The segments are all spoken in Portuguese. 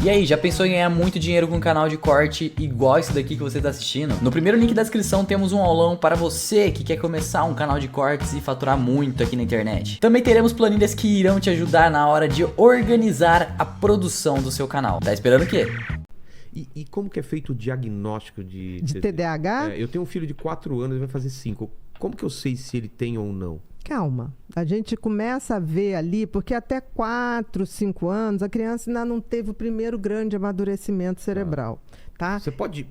E aí, já pensou em ganhar muito dinheiro com um canal de corte igual esse daqui que você está assistindo? No primeiro link da descrição temos um aulão para você que quer começar um canal de cortes e faturar muito aqui na internet. Também teremos planilhas que irão te ajudar na hora de organizar a produção do seu canal. Tá esperando o quê? E como que é feito o diagnóstico de TDAH? Eu tenho um filho de 4 anos, ele vai fazer 5. Como que eu sei se ele tem ou não? Calma, a gente começa a ver ali, porque até 4, 5 anos a criança ainda não teve o primeiro grande amadurecimento cerebral, tá? Você pode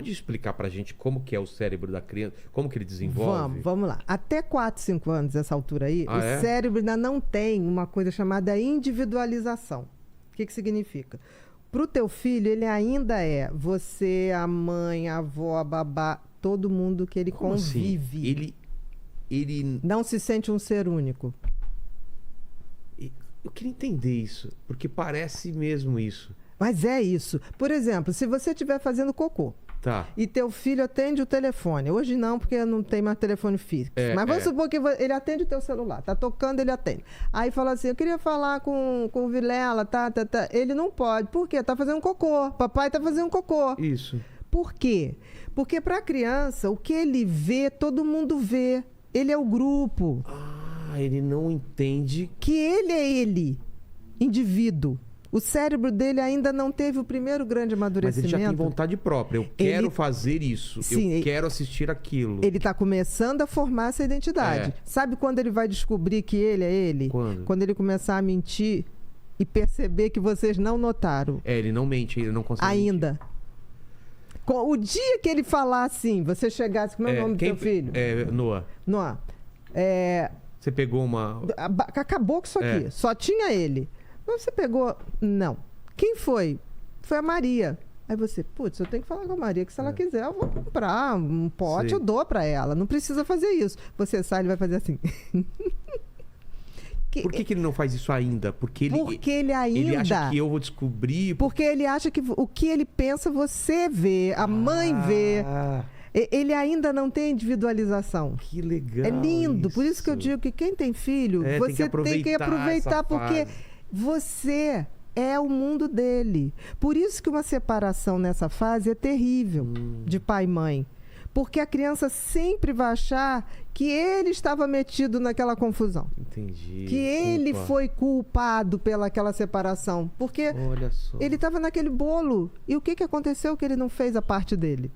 explicar pra gente como que é o cérebro da criança, como que ele desenvolve? Vamos lá. Até 4, 5 anos, essa altura aí, o cérebro ainda não tem uma coisa chamada individualização. O que significa? Pro teu filho, ele ainda é você, a mãe, a avó, a babá, todo mundo que ele convive. Assim? Ele não se sente um ser único. Eu queria entender isso, porque parece mesmo isso. Mas é isso. Por exemplo, se você estiver fazendo cocô, tá, e teu filho atende o telefone. Hoje não, porque não tem mais telefone fixo. Mas vamos supor que ele atende o teu celular. Tá tocando, ele atende. Aí fala assim, eu queria falar com o Vilela, tá. Ele não pode. Por quê? Tá fazendo cocô. Papai tá fazendo cocô. Isso. Por quê? Porque pra criança, o que ele vê, todo mundo vê. Ele é o grupo. Ele não entende que ele é ele, indivíduo. O cérebro dele ainda não teve o primeiro grande amadurecimento. Mas ele já tem vontade própria. Eu quero fazer isso. Sim, eu quero assistir aquilo. Ele está começando a formar essa identidade. Sabe quando ele vai descobrir que ele é ele? Quando ele começar a mentir e perceber que vocês não notaram. Ele não mente, ele não consegue ainda. Mentir. O dia que ele falar assim, você chegasse... Como é o nome do teu filho? Noah. Noah. Você pegou uma... Acabou com isso aqui. Só tinha ele. Mas você pegou... Não. Quem foi? Foi a Maria. Aí você, putz, eu tenho que falar com a Maria, que se ela quiser, eu vou comprar um pote, eu dou pra ela. Não precisa fazer isso. Você sai, ele vai fazer assim. Por que ele não faz isso ainda? Porque ele acha que eu vou descobrir... Porque ele acha que o que ele pensa, você vê, a mãe vê. Ele ainda não tem individualização. Que legal. É lindo. Por isso que eu digo que quem tem filho, você tem que aproveitar porque você é o mundo dele. Por isso que uma separação nessa fase é terrível de pai e mãe. Porque a criança sempre vai achar que ele estava metido naquela confusão. Entendi. Que ele foi culpado pelaquela separação. Porque ele estava naquele bolo. E o que aconteceu que ele não fez a parte dele?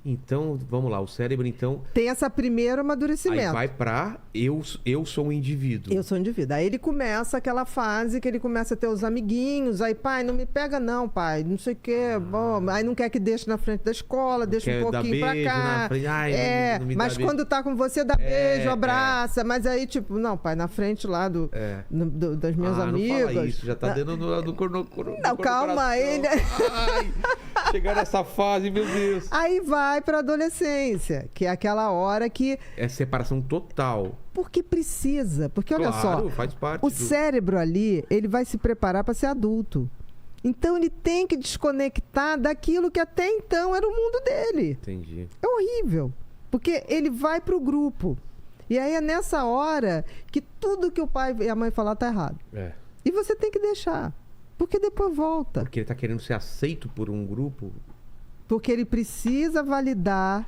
Então, vamos lá, o cérebro então... Tem esse primeiro amadurecimento. Aí vai pra eu sou um indivíduo. Eu sou um indivíduo. Aí ele começa aquela fase que ele começa a ter os amiguinhos. Aí, pai, não me pega não, pai. Não sei o quê. Bom, aí não quer que deixe na frente da escola, deixa um pouquinho pra cá. Mas quando tá com você, dá beijo, abraça. Mas aí, tipo, não, pai, na frente lá das minhas amigas. Não fala isso, já tá dando no corno. Não, calma, ele... Chegar nessa fase, meu Deus. Aí vai para adolescência, que é aquela hora que... É separação total. Porque precisa. Porque olha só, faz parte cérebro ali, ele vai se preparar para ser adulto. Então ele tem que desconectar daquilo que até então era o mundo dele. Entendi. É horrível. Porque ele vai para o grupo. E aí é nessa hora que tudo que o pai e a mãe falar tá errado. E você tem que deixar. Porque depois volta. Porque ele tá querendo ser aceito por um grupo... Porque ele precisa validar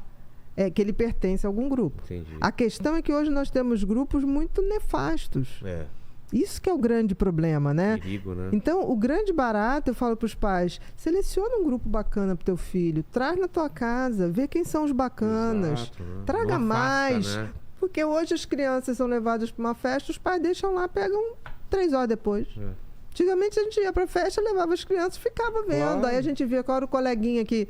que ele pertence a algum grupo. Entendi. A questão é que hoje nós temos grupos muito nefastos. Isso que é o grande problema, né? Perigo, né? Então, o grande barato, eu falo para os pais, seleciona um grupo bacana para teu filho, traz na tua casa, vê quem são os bacanas, Exato, né? traga mais. Né? Porque hoje as crianças são levadas para uma festa, os pais deixam lá, pegam 3 horas depois. Antigamente a gente ia pra festa, levava as crianças, ficava vendo. Aí a gente via qual era o coleguinha que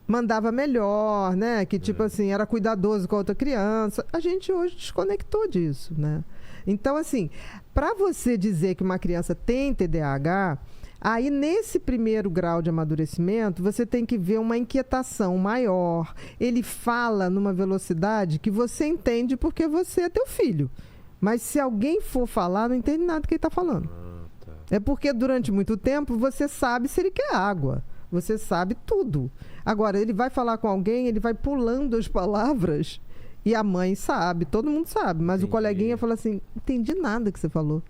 mandava melhor, né? Que tipo assim, era cuidadoso com a outra criança. A gente hoje desconectou disso, né? Então assim, para você dizer que uma criança tem TDAH, aí nesse primeiro grau de amadurecimento, você tem que ver uma inquietação maior. Ele fala numa velocidade que você entende porque você é teu filho. Mas se alguém for falar, não entende nada do que ele está falando. É porque durante muito tempo você sabe se ele quer água. Você sabe tudo. Agora, ele vai falar com alguém, ele vai pulando as palavras e a mãe sabe, todo mundo sabe. Mas o coleguinha fala assim, não entendi nada que você falou.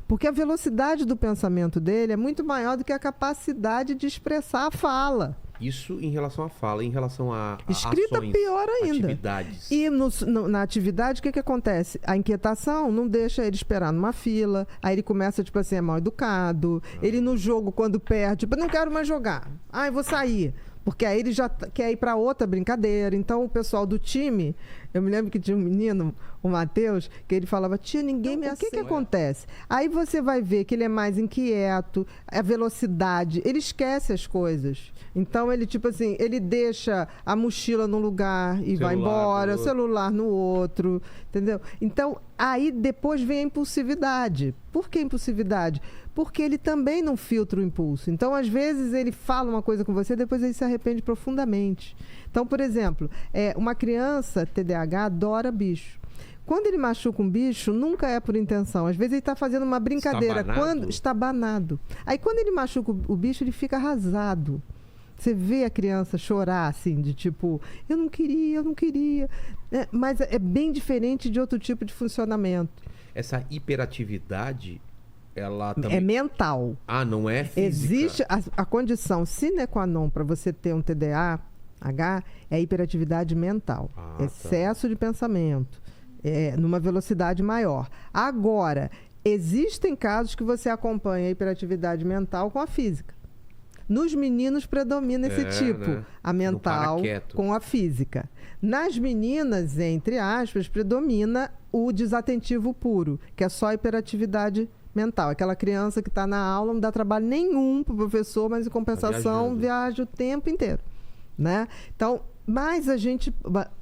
Porque a velocidade do pensamento dele é muito maior do que a capacidade de expressar a fala. Isso em relação à fala, em relação a Escrita, ações, pior ainda. atividades. E na atividade, o que acontece? A inquietação não deixa ele esperar numa fila. Aí ele começa, tipo assim, é mal educado. Ele no jogo, quando perde, tipo, não quero mais jogar. Ah, eu vou sair. Porque aí ele já quer ir para outra brincadeira. Então, o pessoal do time... Eu me lembro que tinha um menino, o Matheus, que ele falava, tia, ninguém me aceita. O que acontece? Aí você vai ver que ele é mais inquieto, a velocidade, ele esquece as coisas. Então, ele, tipo assim, ele deixa a mochila num lugar e vai embora, o celular no outro, entendeu? Então, aí depois vem a impulsividade. Por que impulsividade? Porque ele também não filtra o impulso. Então, às vezes, ele fala uma coisa com você, depois ele se arrepende profundamente. Então, por exemplo, uma criança TDAH adora bicho. Quando ele machuca um bicho, nunca é por intenção. Às vezes ele está fazendo uma brincadeira. Está banado. Aí, quando ele machuca o bicho, ele fica arrasado. Você vê a criança chorar, assim, de tipo, eu não queria. Mas é bem diferente de outro tipo de funcionamento. Essa hiperatividade, ela também... É mental. Ah, não é física? Existe a condição sine qua non para você ter um TDAH é hiperatividade mental. Excesso de pensamento. Numa velocidade maior. Agora, existem casos que você acompanha a hiperatividade mental com a física. Nos meninos predomina esse tipo, né? A mental com a física. Nas meninas, entre aspas, predomina o desattentivo puro, que é só hiperatividade mental. Aquela criança que está na aula, não dá trabalho nenhum para o professor, mas em compensação viaja o tempo inteiro. Né? Então, mas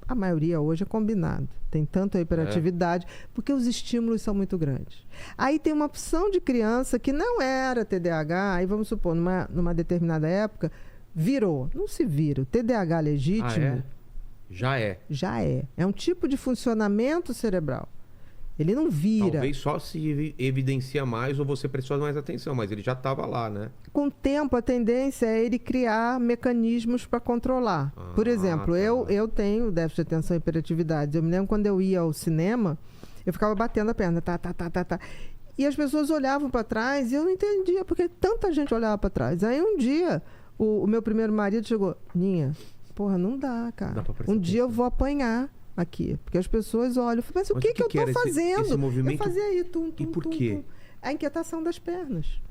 a maioria hoje é combinado. Tem tanto a hiperatividade, porque os estímulos são muito grandes. Aí tem uma opção de criança que não era TDAH, aí vamos supor, numa determinada época, virou. Não se vira. O TDAH legítimo... Já é. Já é. É um tipo de funcionamento cerebral. Ele não vira. Talvez só se evidencia mais ou você prestou mais atenção, mas ele já estava lá, né? Com o tempo, a tendência é ele criar mecanismos para controlar. Por exemplo, eu tenho déficit de atenção e hiperatividade. Eu me lembro quando eu ia ao cinema, eu ficava batendo a perna, tá. E as pessoas olhavam para trás e eu não entendia porque tanta gente olhava para trás. Aí um dia, o meu primeiro marido chegou, Ninha, porra, não dá, cara. Não dá pra prestar atenção. Eu vou apanhar aqui, porque as pessoas olham e falam, mas o que eu tô fazendo? Esse movimento... Eu fazia aí, e por quê? A inquietação das pernas.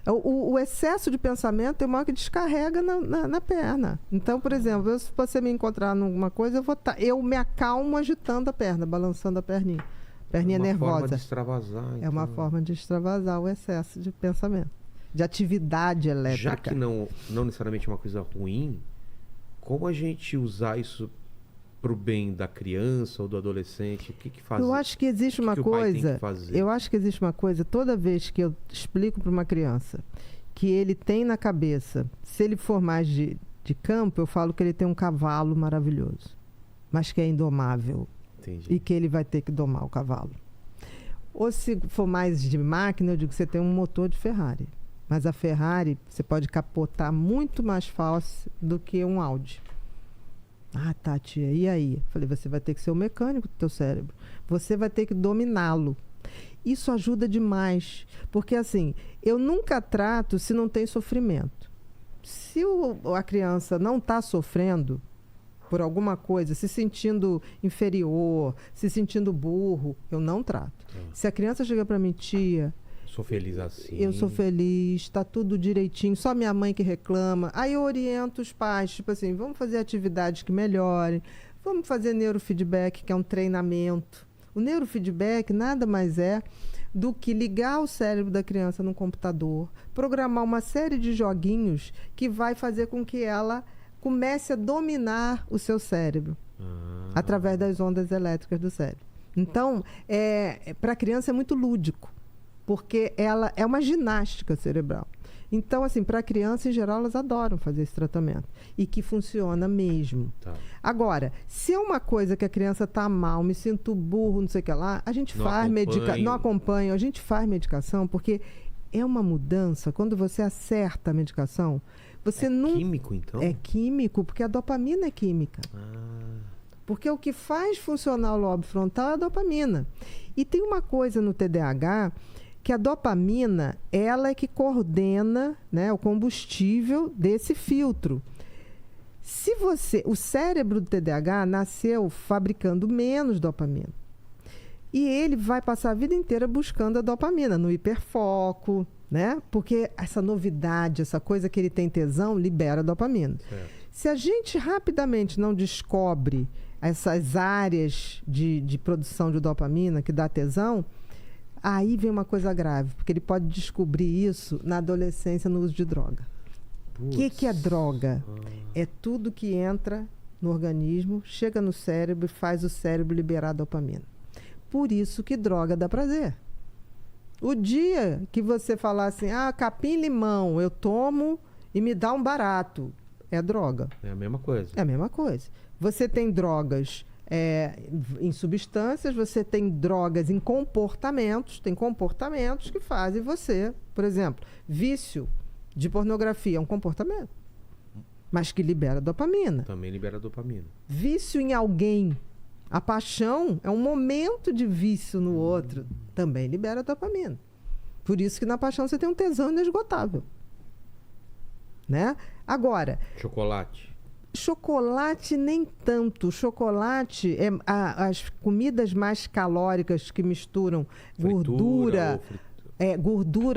O excesso de pensamento é o maior que descarrega na perna. Então, por exemplo, se você me encontrar numa coisa, eu me acalmo agitando a perna, balançando a perninha. Perninha nervosa. É uma forma de extravasar. Então. É uma forma de extravasar o excesso de pensamento, de atividade elétrica. Já que não necessariamente é uma coisa ruim, como a gente usar isso para o bem da criança ou do adolescente? O que faz? Eu acho que existe uma coisa. Eu acho que existe uma coisa. Toda vez que eu explico para uma criança que ele tem na cabeça, se ele for mais de campo, eu falo que ele tem um cavalo maravilhoso, mas que é indomável. Entendi. E que ele vai ter que domar o cavalo. Ou se for mais de máquina, eu digo que você tem um motor de Ferrari, mas a Ferrari você pode capotar muito mais fácil do que um Audi. Ah, tá, tia, e aí? Falei, você vai ter que ser o mecânico do teu cérebro. Você vai ter que dominá-lo. Isso ajuda demais. Porque, assim, eu nunca trato se não tem sofrimento. Se a criança não está sofrendo por alguma coisa, se sentindo inferior, se sentindo burro, eu não trato. Se a criança chega para mim, tia... Sou feliz assim. Eu sou feliz, está tudo direitinho, só minha mãe que reclama. Aí eu oriento os pais, tipo assim, vamos fazer atividades que melhorem, vamos fazer neurofeedback, que é um treinamento. O neurofeedback nada mais é do que ligar o cérebro da criança no computador, programar uma série de joguinhos que vai fazer com que ela comece a dominar o seu cérebro através das ondas elétricas do cérebro. Então, para a criança é muito lúdico, porque ela é uma ginástica cerebral. Então, assim, para a criança, em geral, elas adoram fazer esse tratamento. E que funciona mesmo. Tá. Agora, se é uma coisa que a criança está mal, me sinto burro, não sei o que lá, a gente faz medicação. Não acompanha, a gente faz medicação, porque é uma mudança. Quando você acerta a medicação, você não... É químico, então? É químico, porque a dopamina é química. Porque o que faz funcionar o lobo frontal é a dopamina. E tem uma coisa no TDAH que a dopamina, ela é que coordena, né, o combustível desse filtro. O cérebro do TDAH nasceu fabricando menos dopamina. E ele vai passar a vida inteira buscando a dopamina, no hiperfoco, né? Porque essa novidade, essa coisa que ele tem tesão, libera dopamina. Certo. Se a gente rapidamente não descobre essas áreas de produção de dopamina que dá tesão, aí vem uma coisa grave, porque ele pode descobrir isso na adolescência no uso de droga. O que é droga? É tudo que entra no organismo, chega no cérebro e faz o cérebro liberar dopamina. Por isso que droga dá prazer. O dia que você falar assim, capim-limão, eu tomo e me dá um barato, é droga. É a mesma coisa. É a mesma coisa. Você tem drogas em substâncias, você tem drogas em comportamentos, tem comportamentos que fazem você, por exemplo, vício de pornografia é um comportamento, mas que libera dopamina. Também libera dopamina. Vício em alguém, a paixão é um momento de vício no outro, também libera dopamina. Por isso que na paixão você tem um tesão inesgotável. Né? Agora... Chocolate nem tanto. Chocolate, as comidas mais calóricas que misturam gordura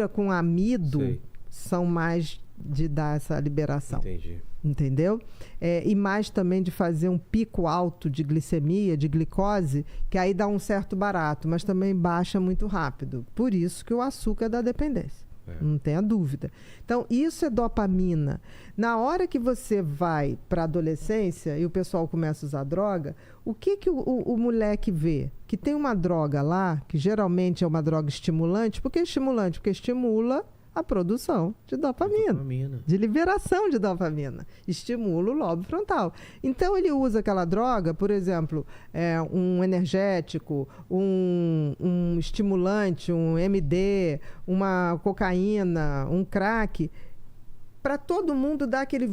com amido, sei, são mais de dar essa liberação. Entendi. Entendeu? E mais também de fazer um pico alto de glicemia, de glicose, que aí dá um certo barato, mas também baixa muito rápido. Por isso que o açúcar dá dependência. Não tenha dúvida. Então, isso é dopamina. Na hora que você vai para a adolescência e o pessoal começa a usar droga, o que o moleque vê? Que tem uma droga lá, que geralmente é uma droga estimulante. Por que estimulante? Porque estimula a produção de dopamina. De liberação de dopamina. Estimula o lobo frontal. Então, ele usa aquela droga, por exemplo, um energético, um estimulante, um MD, uma cocaína, um crack, para todo mundo dar aquele...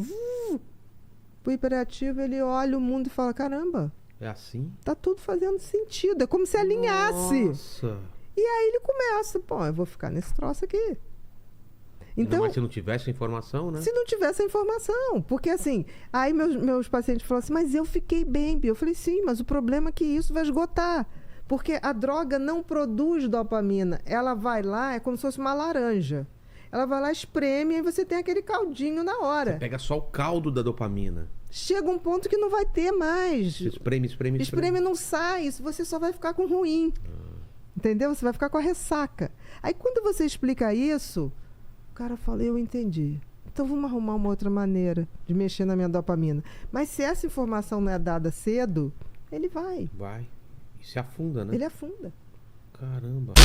O hiperativo, ele olha o mundo e fala, caramba, é assim? Tá tudo fazendo sentido. É como se alinhasse. Nossa. E aí ele começa, eu vou ficar nesse troço aqui. Então, mas se não tivesse informação, né? Se não tivesse a informação. Porque assim, aí meus pacientes falaram assim, mas eu fiquei bem. Eu falei, sim, mas o problema é que isso vai esgotar. Porque a droga não produz dopamina. Ela vai lá, é como se fosse uma laranja. Ela vai lá, espreme, e você tem aquele caldinho na hora. Você pega só o caldo da dopamina. Chega um ponto que não vai ter mais. Você espreme. Espreme não sai, você só vai ficar com ruim. Entendeu? Você vai ficar com a ressaca. Aí quando você explica isso... O cara fala, eu entendi. Então vamos arrumar uma outra maneira de mexer na minha dopamina. Mas se essa informação não é dada cedo, ele vai. Vai. E se afunda, né? Ele afunda. Caramba.